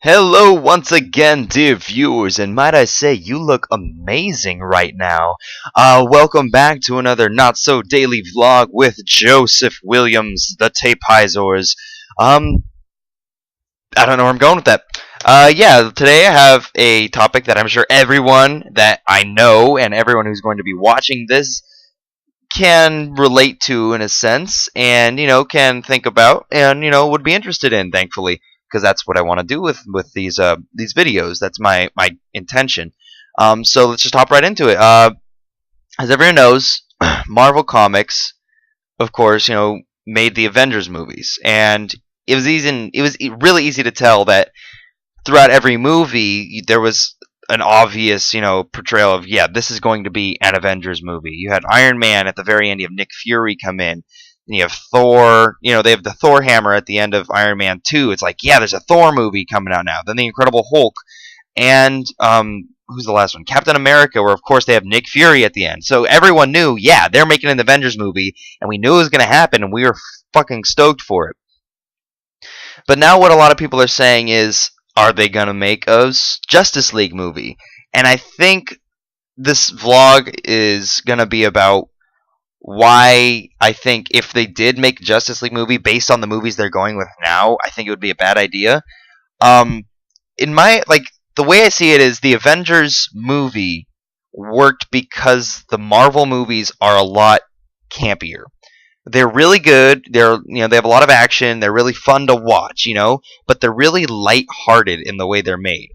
Hello once again, dear viewers, and might I say, you look amazing right now. Welcome back to another not-so-daily vlog with Joseph Williams, the Tapeizors. Um, I don't know where I'm going with that. Yeah, today I have a topic that I'm sure everyone that I know and everyone who's going to be watching this can relate to in a sense, and can think about, and would be interested in. Thankfully, because that's what I want to do with these videos. That's my intention. So let's just hop right into it. As everyone knows, Marvel Comics, of course, made the Avengers movies, and it was really easy to tell that throughout every movie there was an obvious, portrayal of, yeah, this is going to be an Avengers movie. You had Iron Man at the very end, you have Nick Fury come in, and you have Thor, they have the Thor hammer at the end of Iron Man 2. It's like, yeah, there's a Thor movie coming out now. Then the Incredible Hulk, and who's the last one? Captain America, where of course they have Nick Fury at the end. So everyone knew, yeah, they're making an Avengers movie, and we knew it was going to happen, and we were fucking stoked for it. But now what a lot of people are saying is, are they going to make a Justice League movie? And I think this vlog is going to be about why I think if they did make a Justice League movie based on the movies they're going with now, I think it would be a bad idea. In my, the way I see it is the Avengers movie worked because the Marvel movies are a lot campier. They're really good. They have a lot of action. They're really fun to watch, but they're really light-hearted in the way they're made.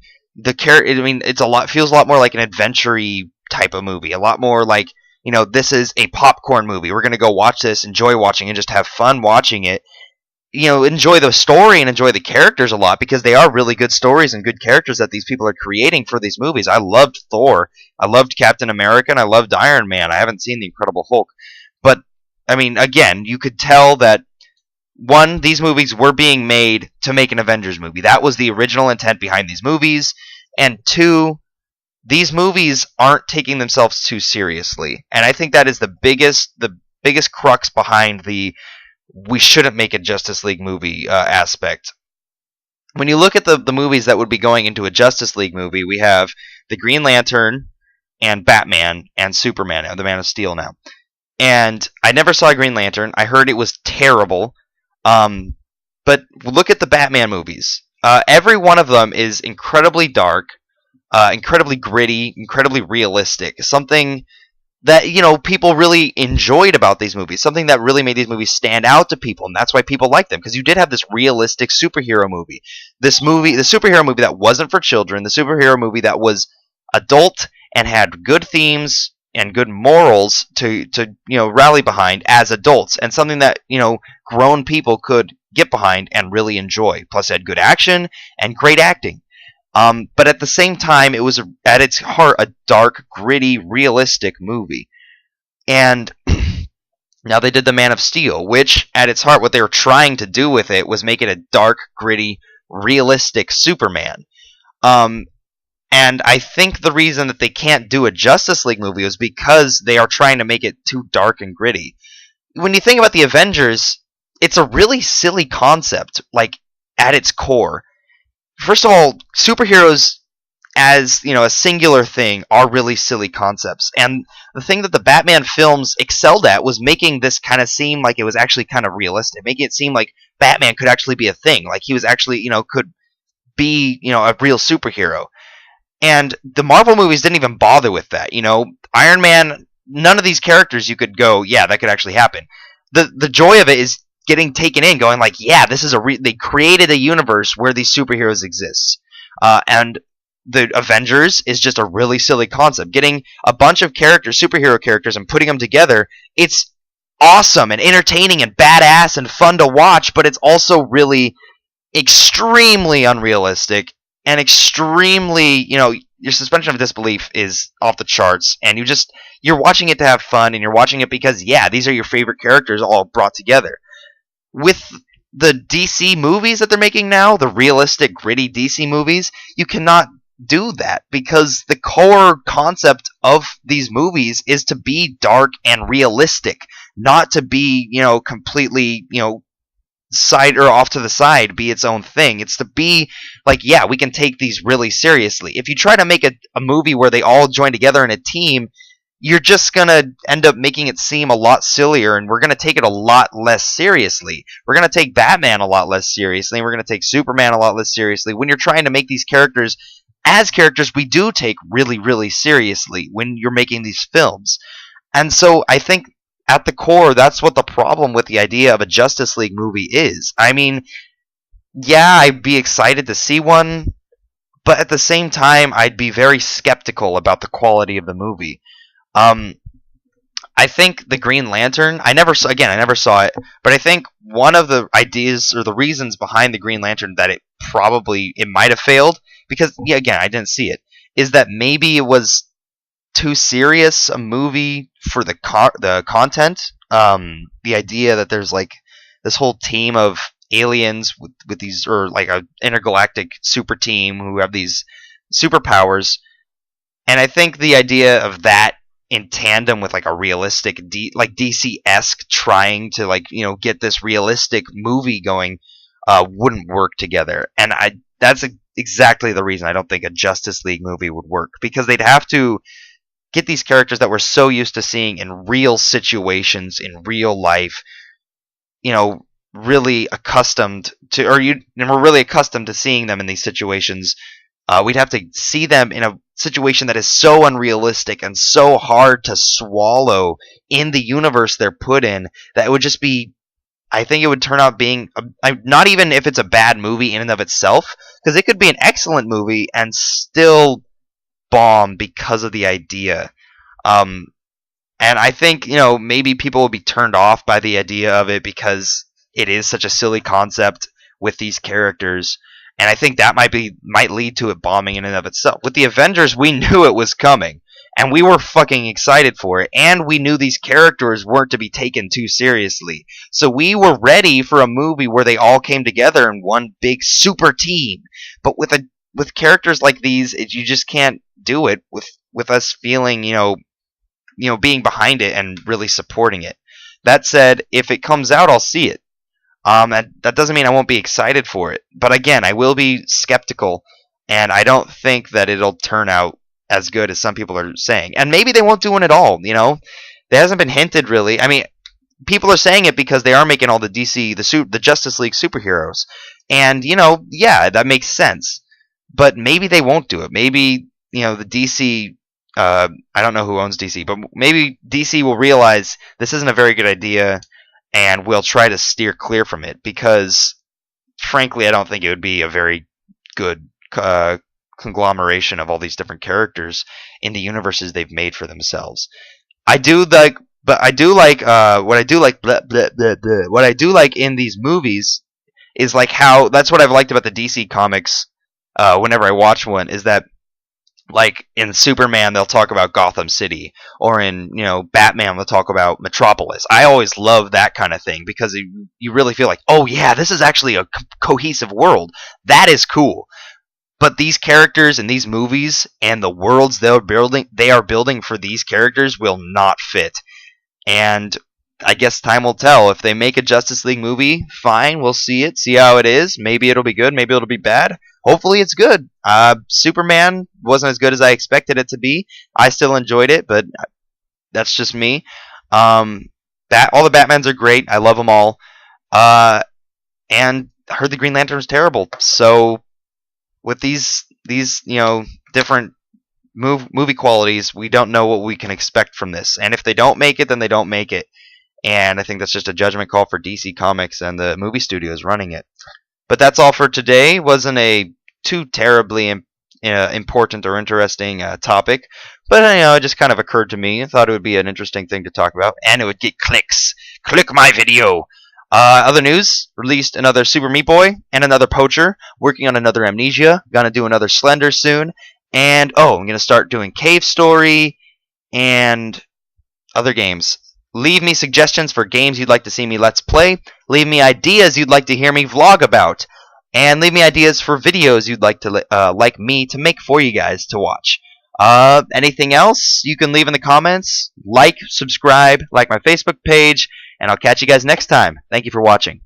Feels a lot more like an adventure-y type of movie. A lot more like, this is a popcorn movie. We're gonna go watch this, enjoy watching it, just have fun watching it. Enjoy the story and enjoy the characters a lot, because they are really good stories and good characters that these people are creating for these movies. I loved Thor. I loved Captain America, and I loved Iron Man. I haven't seen the Incredible Hulk, but again, you could tell that, one, these movies were being made to make an Avengers movie. That was the original intent behind these movies. And two, these movies aren't taking themselves too seriously. And I think that is the biggest crux behind the we shouldn't make a Justice League movie aspect. When you look at the movies that would be going into a Justice League movie, we have the Green Lantern and Batman and Superman, the Man of Steel now. And I never saw Green Lantern. I heard it was terrible. But look at the Batman movies. Every one of them is incredibly dark, incredibly gritty, incredibly realistic. Something that, people really enjoyed about these movies. Something that really made these movies stand out to people. And that's why people like them. Because you did have this realistic superhero movie. The superhero movie that wasn't for children. The superhero movie that was adult and had good themes and good morals to rally behind as adults, and something that grown people could get behind and really enjoy. Plus, it had good action and great acting. But at the same time, it was at its heart a dark, gritty, realistic movie. And now they did the Man of Steel, which at its heart, what they were trying to do with it was make it a dark, gritty, realistic Superman. And I think the reason that they can't do a Justice League movie is because they are trying to make it too dark and gritty. When you think about the Avengers, it's a really silly concept, at its core. First of all, superheroes as, a singular thing are really silly concepts. And the thing that the Batman films excelled at was making this kind of seem like it was actually kind of realistic, making it seem like Batman could actually be a thing, like he was actually, could be, a real superhero. And the Marvel movies didn't even bother with that. Iron Man, none of these characters you could go, yeah, that could actually happen. The joy of it is getting taken in, going like, yeah, this is they created a universe where these superheroes exist. And the Avengers is just a really silly concept. Getting a bunch of characters, superhero characters, and putting them together, it's awesome and entertaining and badass and fun to watch, but it's also really extremely unrealistic. And extremely, your suspension of disbelief is off the charts, and you're watching it to have fun, and you're watching it because, yeah, these are your favorite characters all brought together. With the DC movies that they're making now, the realistic, gritty DC movies, you cannot do that, because the core concept of these movies is to be dark and realistic, not to be, completely, side or off to the side, be its own thing. It's to be like, yeah, we can take these really seriously. If you try to make a movie where they all join together in a team, you're just gonna end up making it seem a lot sillier, and we're gonna take it a lot less seriously. We're gonna take Batman a lot less seriously, and we're gonna take Superman a lot less seriously. When you're trying to make these characters as characters we do take really, really seriously when you're making these films. And so I think at the core, that's what the problem with the idea of a Justice League movie is. I mean, yeah, I'd be excited to see one, but at the same time, I'd be very skeptical about the quality of the movie. Um, I think the Green Lantern. I never saw. Again, I never saw it, but I think one of the ideas or the reasons behind the Green Lantern that it might have failed, because yeah, again, I didn't see it, is that maybe it was too serious a movie for the content. The idea that there's like this whole team of aliens with these, or like a intergalactic super team who have these superpowers, and I think the idea of that in tandem with like a realistic like DC-esque trying to like get this realistic movie going wouldn't work together. And that's exactly the reason I don't think a Justice League movie would work, because they'd have to get these characters that we're so used to seeing in real situations in real life, really accustomed to, and we're really accustomed to seeing them in these situations. We'd have to see them in a situation that is so unrealistic and so hard to swallow in the universe they're put in, that it would just be, I think it would turn out being, not even if it's a bad movie in and of itself, because it could be an excellent movie and still bomb because of the idea. And I think, maybe people will be turned off by the idea of it because it is such a silly concept with these characters. And I think that might lead to it bombing in and of itself. With the Avengers, we knew it was coming, and we were fucking excited for it, and we knew these characters weren't to be taken too seriously. So we were ready for a movie where they all came together in one big super team. But with characters like these, you just can't do it with us feeling, being behind it and really supporting it. That said, if it comes out, I'll see it. That doesn't mean I won't be excited for it. But again, I will be skeptical, and I don't think that it'll turn out as good as some people are saying. And maybe they won't do one at all, There hasn't been hinted, really. I mean, people are saying it because they are making all the DC, the Justice League superheroes. And, yeah, that makes sense. But maybe they won't do it. Maybe, the DC, I don't know who owns DC, but maybe DC will realize this isn't a very good idea, and we'll try to steer clear from it, because, frankly, I don't think it would be a very good conglomeration of all these different characters in the universes they've made for themselves. What I do like in these movies is like how, that's what I've liked about the DC comics. Whenever I watch one, is that, like in Superman, they'll talk about Gotham City, or in Batman, they'll talk about Metropolis. I always love that kind of thing, because you really feel like, oh yeah, this is actually a cohesive world. That is cool. But these characters in these movies and the worlds they are building for these characters will not fit. And I guess time will tell. If they make a Justice League movie, fine, we'll see it, see how it is. Maybe it'll be good, maybe it'll be bad. Hopefully it's good. Superman wasn't as good as I expected it to be. I still enjoyed it, but that's just me. All the Batmans are great. I love them all. And I heard the Green Lantern was terrible. So with these different movie qualities, we don't know what we can expect from this. And if they don't make it, then they don't make it. And I think that's just a judgment call for DC Comics and the movie studios running it. But that's all for today. Wasn't a too terribly important or interesting topic, but it just kind of occurred to me. I thought it would be an interesting thing to talk about, and it would get clicks. Click my video. Other news: released another Super Meat Boy and another Poacher. Working on another Amnesia. Gonna do another Slender soon, and I'm gonna start doing Cave Story and other games. Leave me suggestions for games you'd like to see me Let's Play. Leave me ideas you'd like to hear me vlog about. And leave me ideas for videos you'd like me to make for you guys to watch. Anything else you can leave in the comments. Like, subscribe, like my Facebook page, and I'll catch you guys next time. Thank you for watching.